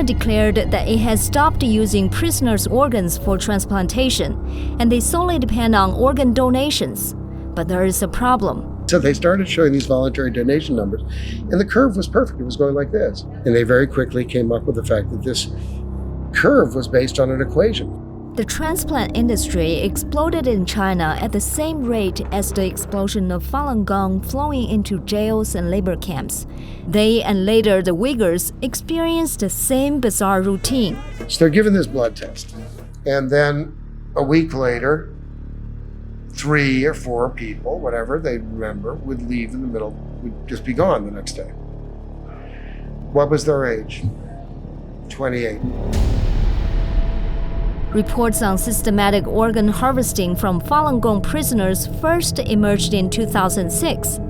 China declared that it has stopped using prisoners' organs for transplantation, and they solely depend on organ donations. But there is a problem. So they started showing these voluntary donation numbers, and the curve was perfect. It was going like this. And they very quickly came up with the fact that this curve was based on an equation. The transplant industry exploded in China at the same rate as the explosion of Falun Gong flowing into jails and labor camps. They and later the Uighurs experienced the same bizarre routine. So they're given this blood test, and then a week later, 3 or 4 people, whatever they remember, would leave in the middle, would just be gone the next day. What was their age? 28. Reports on systematic organ harvesting from Falun Gong prisoners first emerged in 2006.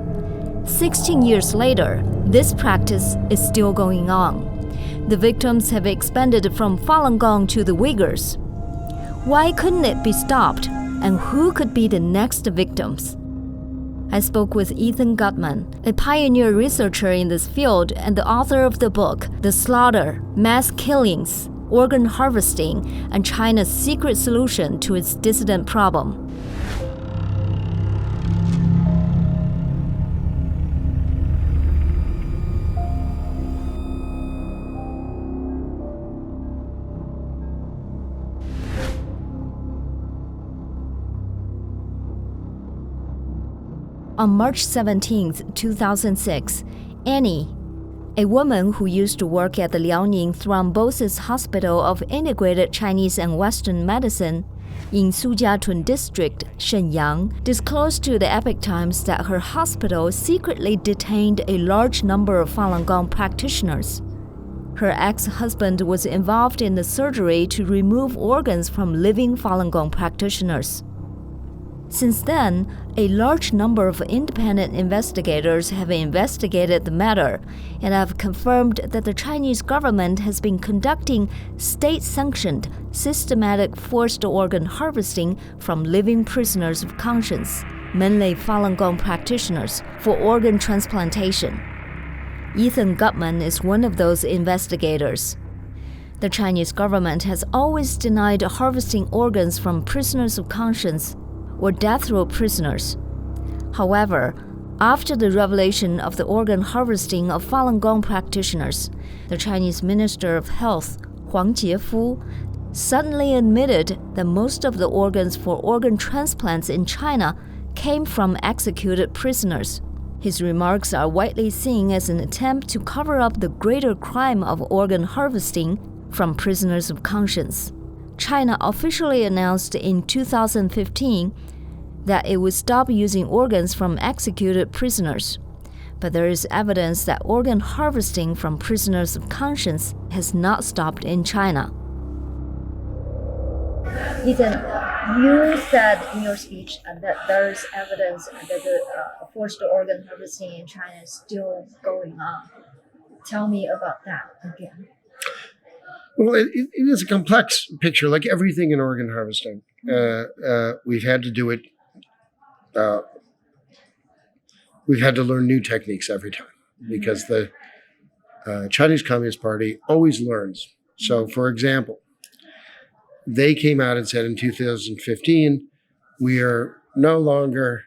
16 years later, this practice is still going on. The victims have expanded from Falun Gong to the Uighurs. Why couldn't it be stopped? And who could be the next victims? I spoke with Ethan Gutmann, a pioneer researcher in this field and the author of the book, The Slaughter, Mass Killings, Organ Harvesting, and China's Secret Solution to Its Dissident Problem. On March 17, 2006, Annie, a woman who used to work at the Liaoning Thrombosis Hospital of Integrated Chinese and Western Medicine in Sujiatun District, Shenyang, disclosed to the Epoch Times that her hospital secretly detained a large number of Falun Gong practitioners. Her ex-husband was involved in the surgery to remove organs from living Falun Gong practitioners. Since then, a large number of independent investigators have investigated the matter and have confirmed that the Chinese government has been conducting state-sanctioned, systematic forced organ harvesting from living prisoners of conscience, mainly Falun Gong practitioners, for organ transplantation. Ethan Gutmann is one of those investigators. The Chinese government has always denied harvesting organs from prisoners of conscience or death row prisoners. However, after the revelation of the organ harvesting of Falun Gong practitioners, the Chinese Minister of Health, Huang Jiefu, suddenly admitted that most of the organs for organ transplants in China came from executed prisoners. His remarks are widely seen as an attempt to cover up the greater crime of organ harvesting from prisoners of conscience. China officially announced in 2015 that it would stop using organs from executed prisoners. But there is evidence that organ harvesting from prisoners of conscience has not stopped in China. Ethan, you said in your speech that there is evidence that the forced organ harvesting in China is still going on. Tell me about that again. Well, it is a complex picture, like everything in organ harvesting. We've had to do it. We've had to learn new techniques every time because the Chinese Communist Party always learns. So, for example, they came out and said in 2015, we are no longer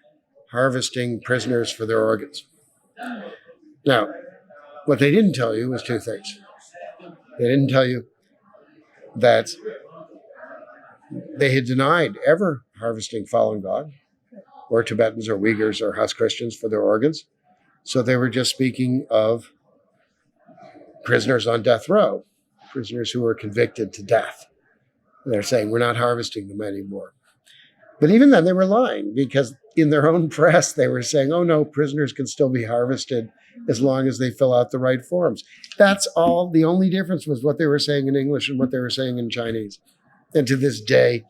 harvesting prisoners for their organs. Now, what they didn't tell you was two things. They didn't tell you that they had denied ever harvesting Falun Gong or Tibetans or Uighurs or Hus Christians for their organs. So they were just speaking of prisoners on death row, prisoners who were convicted to death. And they're saying, we're not harvesting them anymore. But even then they were lying because in their own press, they were saying, oh no, prisoners can still be harvested as long as they fill out the right forms. That's all. The only difference was what they were saying in English and what they were saying in Chinese. And to this day,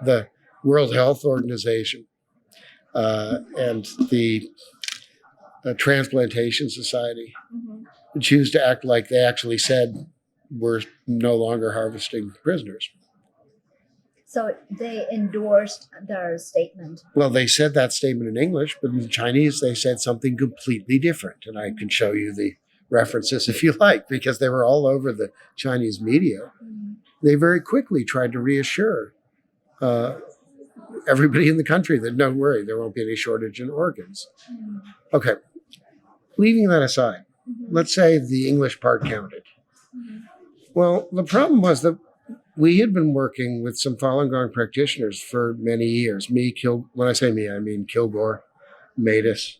the World Health Organization and the Transplantation Society choose to act like they actually said we're no longer harvesting prisoners. So they endorsed their statement. Well, they said that statement in English, but in Chinese, they said something completely different. And I can show you the references, if you like, because they were all over the Chinese media. They very quickly tried to reassure everybody in the country that don't worry, there won't be any shortage in organs. Okay, leaving that aside, let's say the English part counted. Well, the problem was that we had been working with some Falun Gong practitioners for many years. When I say me, I mean Kilgore, Matus,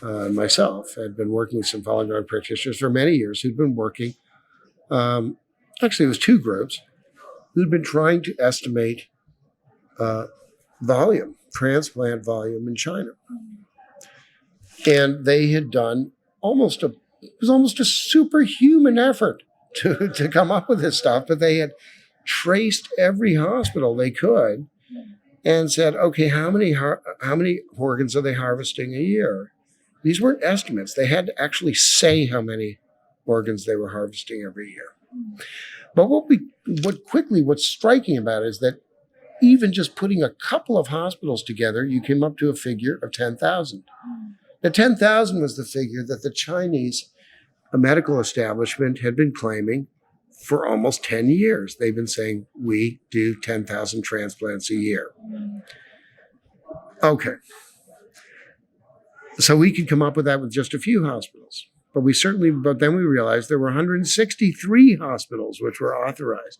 myself had been working with some Falun Gong practitioners for many years who'd been working. Actually, it was two groups who'd been trying to estimate transplant volume in China. And they had done it was almost a superhuman effort to come up with this stuff, but they had traced every hospital they could and said, okay, how many organs are they harvesting a year? These weren't estimates. They had to actually say how many organs they were harvesting every year. But what's striking about it is that even just putting a couple of hospitals together, you came up to a figure of 10,000. Now, 10,000 was the figure that the Chinese medical establishment had been claiming for almost 10 years. They've been saying, we do 10,000 transplants a year. Okay. So we could come up with that with just a few hospitals. But then we realized there were 163 hospitals which were authorized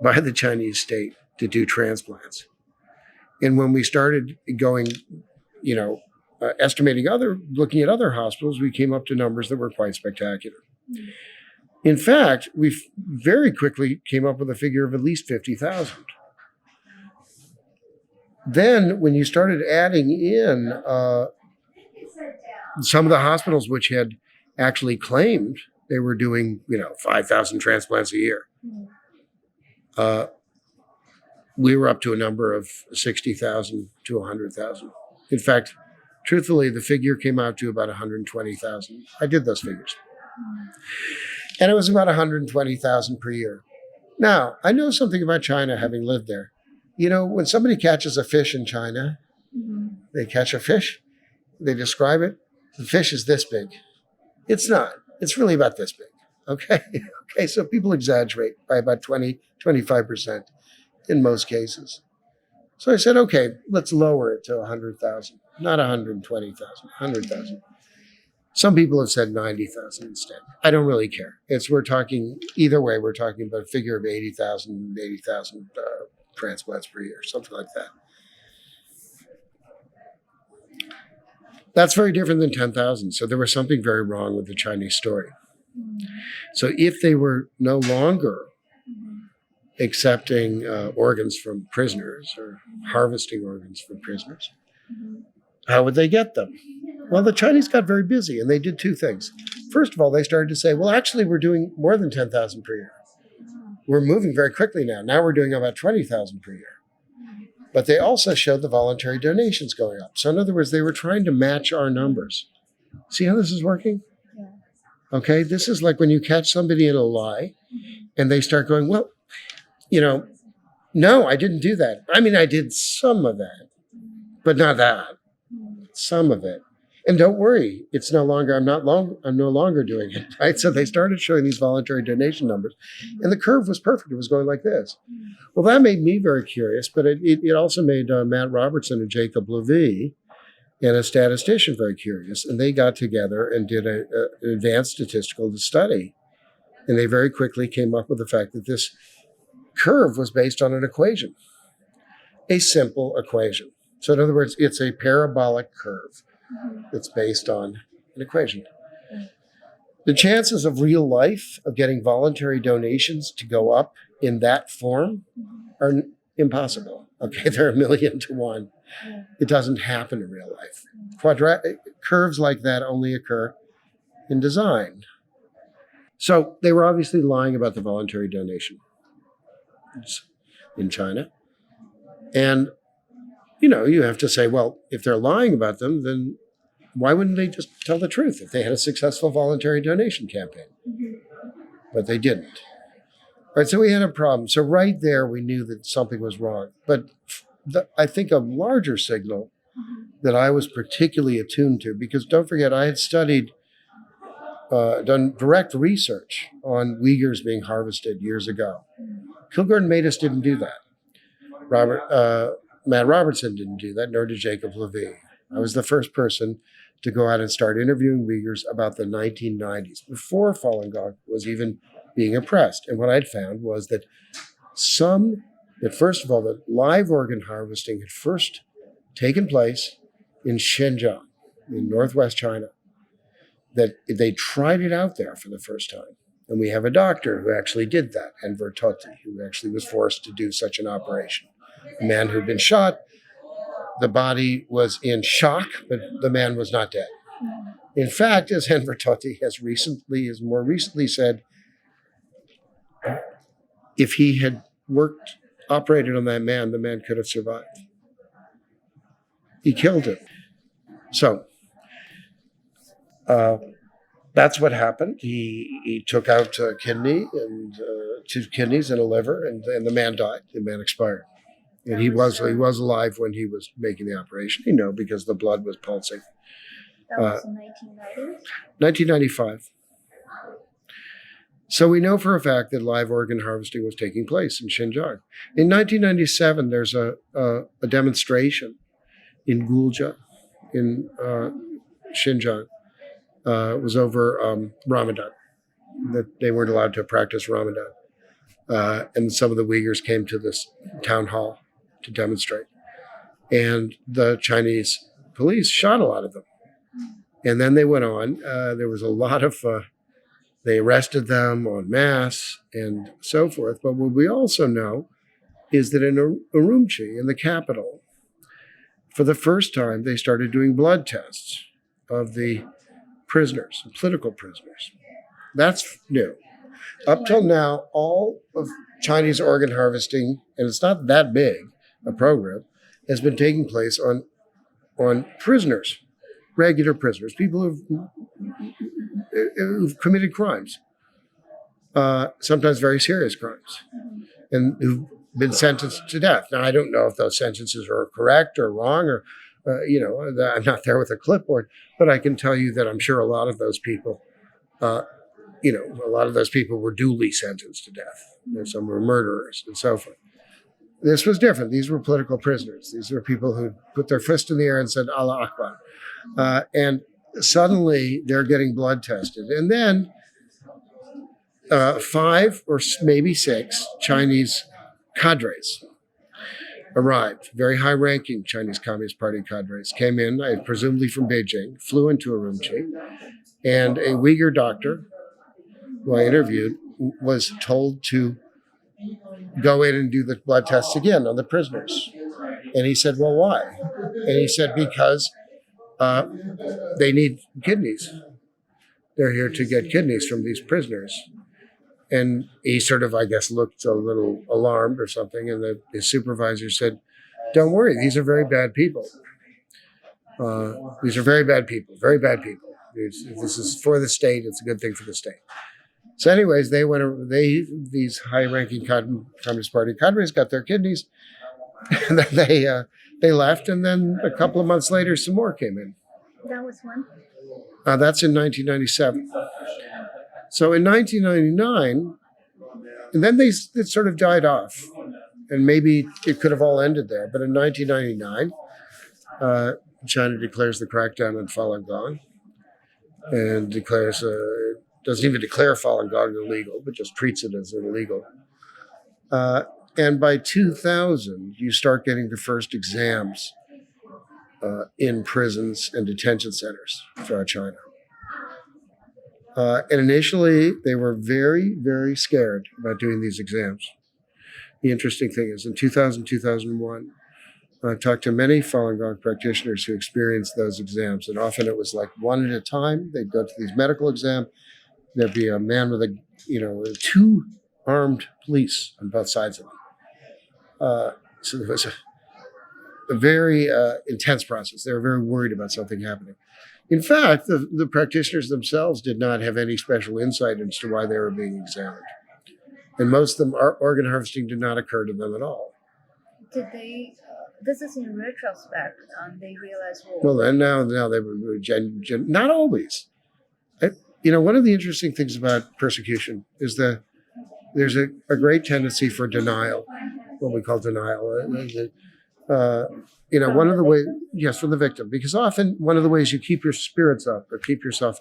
by the Chinese state to do transplants. And when we started going, looking at other hospitals, we came up to numbers that were quite spectacular. In fact, we very quickly came up with a figure of at least 50,000. Then when you started adding in some of the hospitals which had actually claimed they were doing, 5,000 transplants a year, we were up to a number of 60,000 to 100,000. In fact, truthfully, the figure came out to about 120,000. I did those figures. And it was about 120,000 per year. Now, I know something about China, having lived there. When somebody catches a fish in China, they catch a fish, they describe it, the fish is this big. It's not. It's really about this big. Okay? Okay, so people exaggerate by about 20, 25% in most cases. So I said, okay, let's lower it to 100,000. Not 120,000, 100,000. Some people have said 90,000 instead. I don't really care. We're talking about a figure of 80,000 transplants per year, something like that. That's very different than 10,000. So there was something very wrong with the Chinese story. So if they were no longer accepting organs from prisoners or harvesting organs from prisoners, how would they get them? Well, the Chinese got very busy and they did two things. First of all, they started to say, well, actually, we're doing more than 10,000 per year. We're moving very quickly now. Now we're doing about 20,000 per year. But they also showed the voluntary donations going up. So in other words, they were trying to match our numbers. See how this is working? Yeah. Okay, this is like when you catch somebody in a lie and they start going, well, no, I didn't do that. I mean, I did some of that, but not that. Some of it. And don't worry, it's no longer, I'm no longer doing it, right? So they started showing these voluntary donation numbers and the curve was perfect. It was going like this. Well, that made me very curious, but it also made Matt Robertson and Jacob Levy and a statistician very curious. And they got together and did an advanced statistical study. And they very quickly came up with the fact that this curve was based on an equation, a simple equation. So in other words, it's a parabolic curve. It's based on an equation. The chances of real life of getting voluntary donations to go up in that form are impossible. Okay, they're 1,000,000 to 1. It doesn't happen in real life. Curves like that only occur in design. So they were obviously lying about the voluntary donation in China. And you have to say, well, if they're lying about them, then why wouldn't they just tell the truth if they had a successful voluntary donation campaign? But they didn't. All right, so we had a problem. So right there, we knew that something was wrong. But I think a larger signal that I was particularly attuned to, because don't forget, I had studied done direct research on Uyghurs being harvested years ago. Kilgore and Matus didn't do that. Matt Robertson didn't do that, nor did Jacob Levy. I was the first person to go out and start interviewing Uyghurs about the 1990s, before Falun Gong was even being oppressed. And what I'd found was that first of all, that live organ harvesting had first taken place in Xinjiang, in northwest China, that they tried it out there for the first time. And we have a doctor who actually did that, Enver Totti, who actually was forced to do such an operation. A man who'd been shot, the body was in shock, but the man was not dead. In fact, as Enver Totti has more recently said, if he had operated on that man, the man could have survived. He killed him. So that's what happened. He took out a kidney and 2 kidneys and a liver, and the man died. The man expired. And he was alive when he was making the operation, because the blood was pulsing. That was in 1990? 1995. So we know for a fact that live organ harvesting was taking place in Xinjiang. In 1997, there's a demonstration in Gulja in Xinjiang. It was over Ramadan, that they weren't allowed to practice Ramadan. And some of the Uyghurs came to this town hall to demonstrate. And the Chinese police shot a lot of them. And then they went on. There was a lot of, they arrested them en masse and so forth. But what we also know is that in Urumqi, in the capital, for the first time, they started doing blood tests of the prisoners, political prisoners. That's new. Up till now, all of Chinese organ harvesting, and it's not that big a program, has been taking place on prisoners, regular prisoners, people who've committed crimes, sometimes very serious crimes, and who've been sentenced to death. Now, I don't know if those sentences are correct or wrong, or I'm not there with a clipboard, but I can tell you that I'm sure a lot of those people, were duly sentenced to death. Some were murderers and so forth. This was different. These were political prisoners. These were people who put their fist in the air and said, Allah Akbar. And suddenly they're getting blood tested. And then 5 or maybe 6 Chinese cadres arrived. Very high-ranking Chinese Communist Party cadres came in, presumably from Beijing, flew into Urumqi, and a Uyghur doctor who I interviewed was told to go in and do the blood tests again on the prisoners. And he said, well, why? And he said, because they need kidneys. They're here to get kidneys from these prisoners. And he sort of, I guess, looked a little alarmed or something. And his supervisor said, don't worry, these are very bad people. These are very bad people, very bad people. This is for the state. It's a good thing for the state. So anyways, these high-ranking Communist Party cadres got their kidneys, and then they left, and then a couple of months later, some more came in. That was when? That's in 1997. So in 1999, and then it sort of died off, and maybe it could have all ended there. But in 1999, China declares the crackdown on Falun Gong, and doesn't even declare Falun Gong illegal, but just treats it as illegal. And by 2000, you start getting the first exams in prisons and detention centers throughout China. And initially, they were very, very scared about doing these exams. The interesting thing is, in 2000, 2001, I talked to many Falun Gong practitioners who experienced those exams, and often it was like one at a time. They'd go to these medical exams. There'd be a man with 2 armed police on both sides of him. So there was a very intense process. They were very worried about something happening. In fact, the practitioners themselves did not have any special insight as to why they were being examined. And most of them, organ harvesting did not occur to them at all. Did they, this is in retrospect, they realized, well, and now they were not always. one of the interesting things about persecution is that there's a great tendency for denial, what we call denial. One of the ways, yes, from the victim, because often one of the ways you keep your spirits up or keep yourself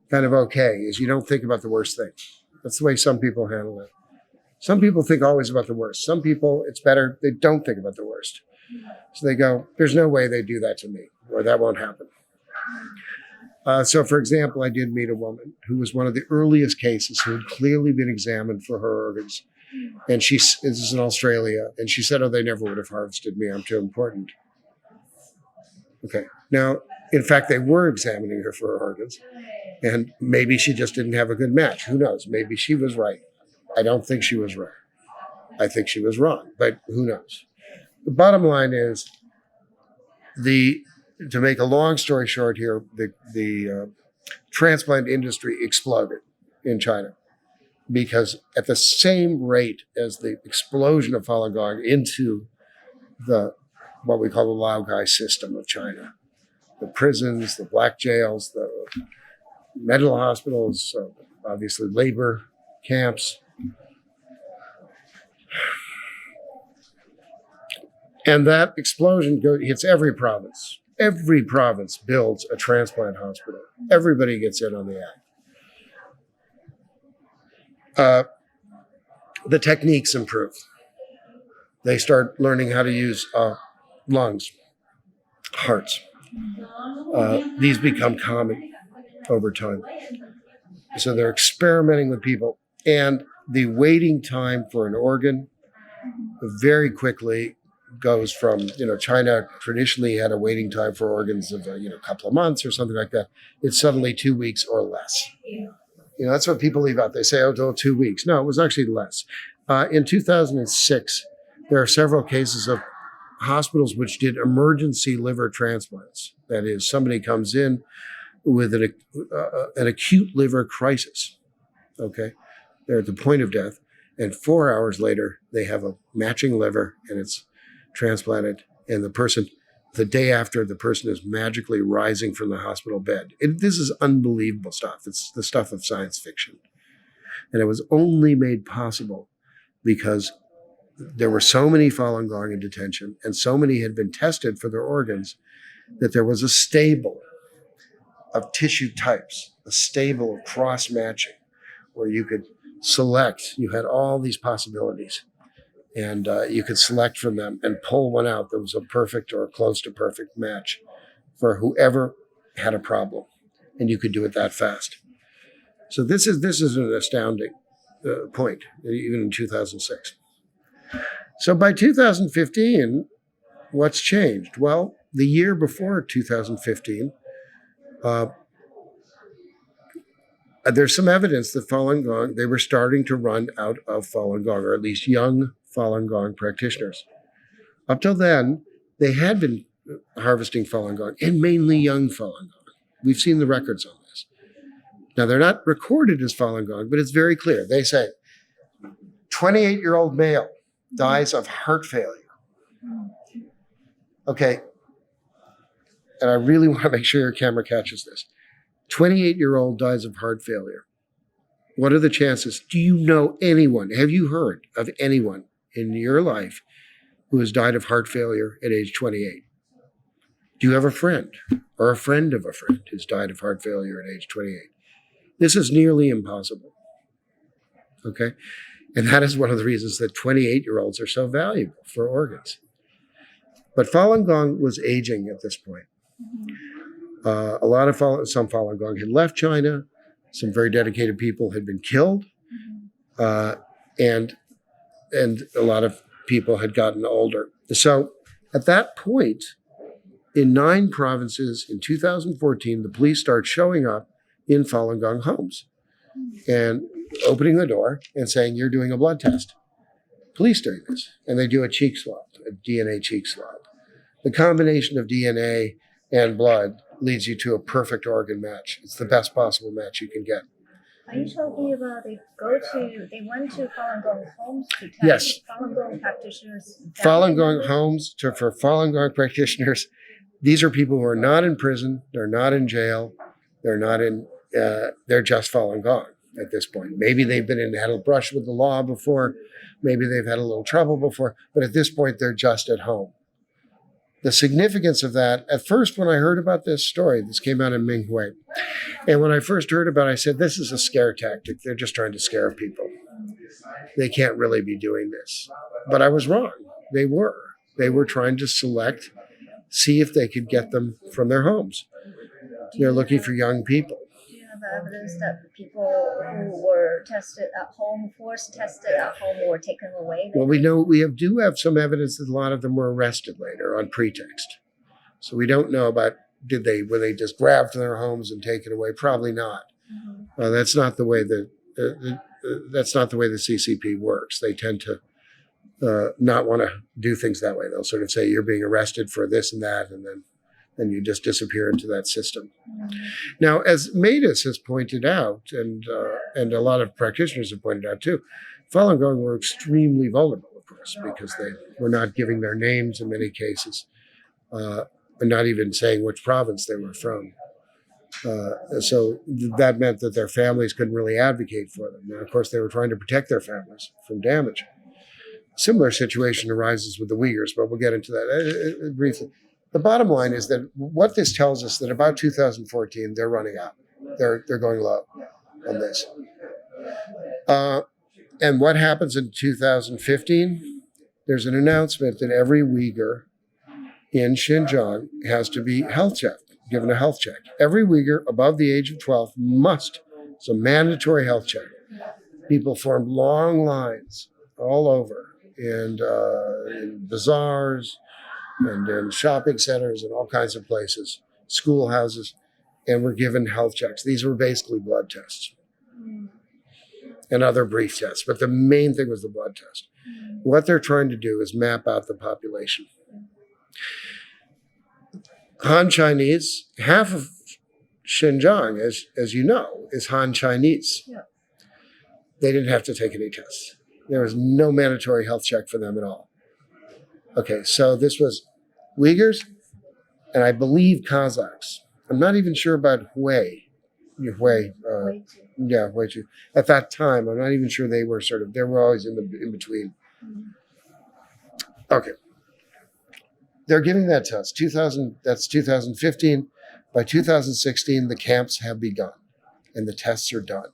kind of okay is you don't think about the worst thing. That's the way some people handle it. Some people think always about the worst. Some people, it's better, they don't think about the worst. So they go, there's no way they do that to me, or that won't happen. So, for example, I did meet a woman who was one of the earliest cases who had clearly been examined for her organs. And this is in Australia, and she said, oh, they never would have harvested me. I'm too important. Okay. Now, in fact, they were examining her for her organs, and maybe she just didn't have a good match. Who knows? Maybe she was right. I don't think she was right. I think she was wrong, but who knows? The bottom line is, to make a long story short here, the transplant industry exploded in China because at the same rate as the explosion of Falun Gong into what we call the Laogai system of China, the prisons, the black jails, the mental hospitals, obviously labor camps. And that explosion hits every province. Every province builds a transplant hospital. Everybody gets in on the act. The techniques improve. They start learning how to use lungs, hearts. These become common over time. So they're experimenting with people. And the waiting time for an organ very quickly goes from, China traditionally had a waiting time for organs of, a couple of months or something like that. It's suddenly 2 weeks or less. That's what people leave out. They say, 2 weeks. No, it was actually less. In 2006, there are several cases of hospitals which did emergency liver transplants. That is, somebody comes in with an acute liver crisis. Okay. They're at the point of death. And 4 hours later, they have a matching liver and it's transplanted. And the day after, the person is magically rising from the hospital bed. This is unbelievable stuff. It's the stuff of science fiction. And it was only made possible because there were so many Falun Gong in detention and so many had been tested for their organs that there was a stable of tissue types, a stable of cross-matching where you could select. You had all these possibilities and you could select from them and pull one out that was a perfect or close to perfect match for whoever had a problem. And you could do it that fast. So this is an astounding point, even in 2006. So by 2015, what's changed? Well, the year before 2015, there's some evidence that Falun Gong, they were starting to run out of Falun Gong, or at least young Falun Gong practitioners. Up till then, they had been harvesting Falun Gong, and mainly young Falun Gong. We've seen the records on this. Now, they're not recorded as Falun Gong, but it's very clear. They say, 28-year-old male dies of heart failure. Okay, and I really want to make sure your camera catches this. 28-year-old dies of heart failure. What are the chances? Do you know anyone? Have you heard of anyone in your life who has died of heart failure at age 28? Do you have a friend or a friend of a friend who's died of heart failure at age 28? This is nearly impossible. Okay? And that is one of the reasons that 28-year-olds are so valuable for organs. But Falun Gong was aging at this point. Some Falun Gong had left China. Some very dedicated people had been killed. And a lot of people had gotten older. So at that point, in 9 provinces in 2014, the police start showing up in Falun Gong homes and opening the door and saying, you're doing a blood test. Police doing this. And they do a cheek swab, a DNA cheek swab. The combination of DNA and blood leads you to a perfect organ match. It's the best possible match you can get. Are you talking about they went to Falun Gong homes to test Yes. Falun Gong practitioners? Falun Gong homes for Falun Gong practitioners. These are people who are not in prison. They're not in jail. They're not in they're just Falun Gong at this point. Maybe they've had a brush with the law before. Maybe they've had a little trouble before. But at this point, they're just at home. The significance of that, at first, when I heard about this story, this came out in Minghui. And when I first heard about it, I said, this is a scare tactic. They're just trying to scare people. They can't really be doing this. But I was wrong. They were. They were trying to see if they could get them from their homes. They're looking for young people. Do you have evidence that people who were tested at home, forced tested at home, were taken away? Well, we do have some evidence that a lot of them were arrested later on pretext. So we don't know about were they just grabbed from their homes and taken away? Probably not. Mm-hmm. That's not the way that's not the way the CCP works. They tend to not want to do things that way. They'll sort of say you're being arrested for this and that, and then you just disappear into that system. Mm-hmm. Now, as Matus has pointed out, and a lot of practitioners have pointed out too, Falun Gong were extremely vulnerable, of course, because they were not giving their names in many cases, and not even saying which province they were from. So that meant that their families couldn't really advocate for them. Now, of course, they were trying to protect their families from damage. Similar situation arises with the Uighurs, but we'll get into that briefly. The bottom line is that what this tells us that about 2014, they're running out. They're going low on this. And what happens in 2015? There's an announcement that every Uyghur in Xinjiang has to be given a health check. Every Uyghur above the age of 12 must. It's a mandatory health check. People formed long lines all over, and in bazaars, and in shopping centers and all kinds of places, schoolhouses, and were given health checks. These were basically blood tests and other brief tests, but the main thing was the blood test. What they're trying to do is map out the population. Han Chinese, half of Xinjiang, as you know, is Han Chinese. Yeah. They didn't have to take any tests. There was no mandatory health check for them at all. Okay, so this was Uyghurs, and I believe Kazakhs. I'm not even sure about Hui. Hui. At that time, I'm not even sure they were always in between. Okay. They're giving that test. That's 2015. By 2016, the camps have begun, and the tests are done.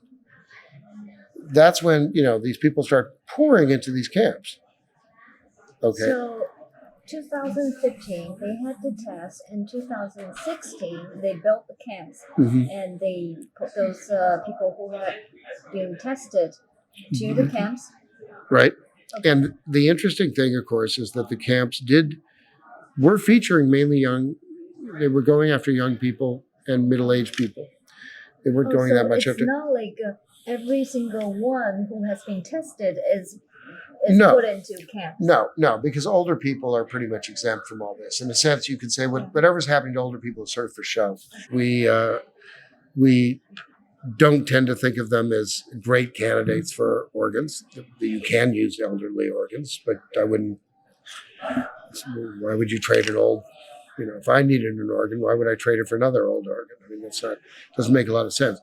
That's when, these people start pouring into these camps. Okay. So 2015, they had the test. In 2016, they built the camps, and they put those people who had been tested to the camps. Right. Okay. And the interesting thing, of course, is that the camps were featuring mainly they were going after young people and middle-aged people. They weren't going that much after. It's not like every single one who has been tested is put into camps. No, because older people are pretty much exempt from all this. In a sense, you could say whatever's happening to older people is sort of for show. We don't tend to think of them as great candidates for organs. You can use elderly organs, but I wouldn't. Why would you trade an old? If I needed an organ, why would I trade it for another old organ? I mean, doesn't make a lot of sense.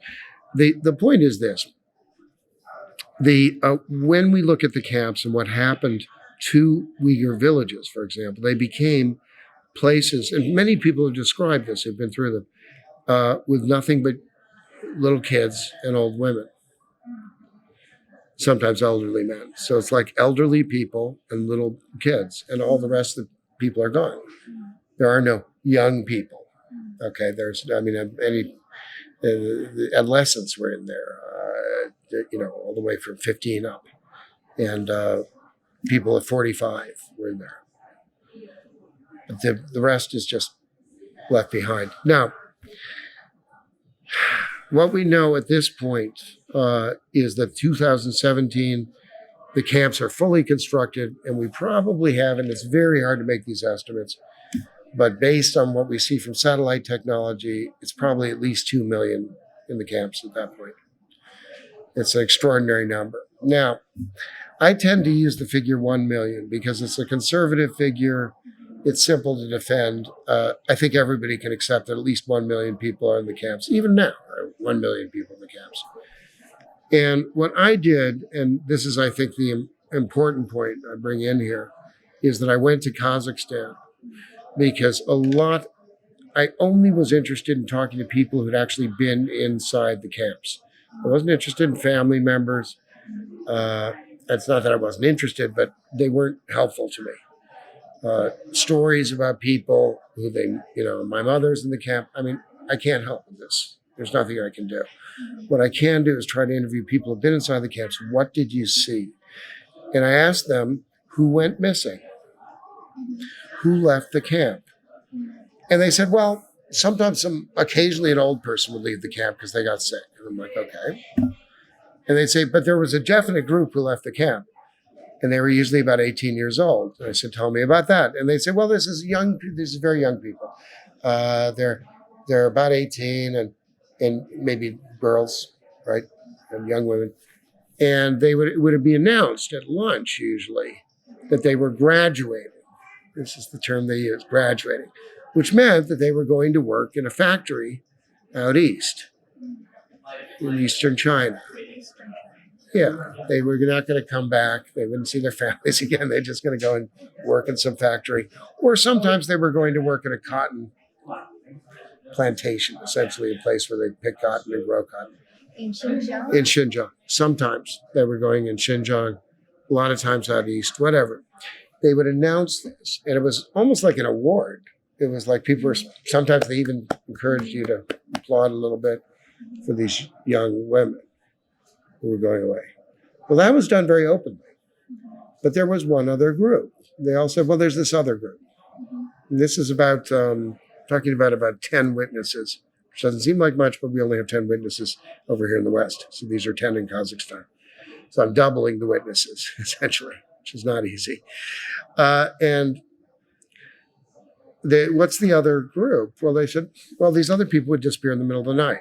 The point is this. When we look at the camps and what happened to Uyghur villages, for example, they became places, and many people have described this, have been through them, with nothing but little kids and old women, sometimes elderly men. So it's like elderly people and little kids, and all the rest of the people are gone. There are no young people. Okay, the adolescents were in there, all the way from 15 up. And people at 45 were in there. But the rest is just left behind. Now, what we know at this point is that 2017, the camps are fully constructed, and we probably have, and it's very hard to make these estimates, but based on what we see from satellite technology, it's probably at least 2 million in the camps at that point. It's an extraordinary number. Now, I tend to use the figure 1 million because it's a conservative figure. it's simple to defend. I think everybody can accept that at least 1 million people are in the camps. Even now, 1 million people in the camps. And what I did, and this is, I think, the important point I bring in here, is that I went to Kazakhstan because I only was interested in talking to people who'd actually been inside the camps. I wasn't interested in family members. It's not that I wasn't interested, but they weren't helpful to me. Stories about people who my mother's in the camp. I mean, I can't help with this. There's nothing I can do. What I can do is try to interview people who've been inside the camps. What did you see? And I asked them who went missing, who left the camp. And they said, well, occasionally an old person would leave the camp because they got sick. And I'm like, okay. And they'd say, but there was a definite group who left the camp. And they were usually about 18 years old. And I said, tell me about that. And they said, well, this is very young people. They're about 18 and maybe girls, right? And young women. And it would be announced at lunch usually that they were graduating. This is the term they use, graduating, which meant that they were going to work in a factory out east, in eastern China. Yeah, they were not going to come back. They wouldn't see their families again. They're just going to go and work in some factory. Or sometimes they were going to work in a cotton plantation, essentially a place where they pick cotton and grow cotton. In Xinjiang? In Xinjiang. Sometimes they were going in Xinjiang, a lot of times out east, whatever. They would announce this, and it was almost like an award. It was like sometimes they even encouraged you to applaud a little bit for these young women who were going away. Well, that was done very openly. But there was one other group. They all said, well, there's this other group. And this is talking about 10 witnesses, which doesn't seem like much, but we only have 10 witnesses over here in the West. So these are 10 in Kazakhstan. So I'm doubling the witnesses, essentially, which is not easy. What's the other group? Well, they said, well, these other people would disappear in the middle of the night.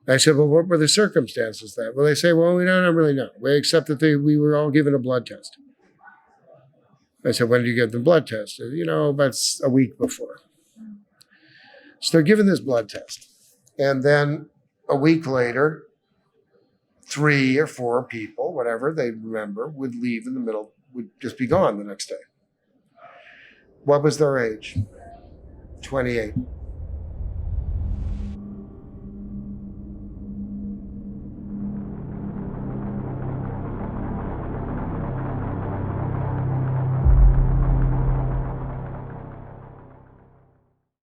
I said, well, what were the circumstances then? Well, they say, well, we don't really know. We accept that we were all given a blood test. I said, when did you give them blood test? About a week before. So they're given this blood test. And then a week later, 3 or 4 people, whatever they remember, would leave in the middle, would just be gone the next day. What was their age? 28.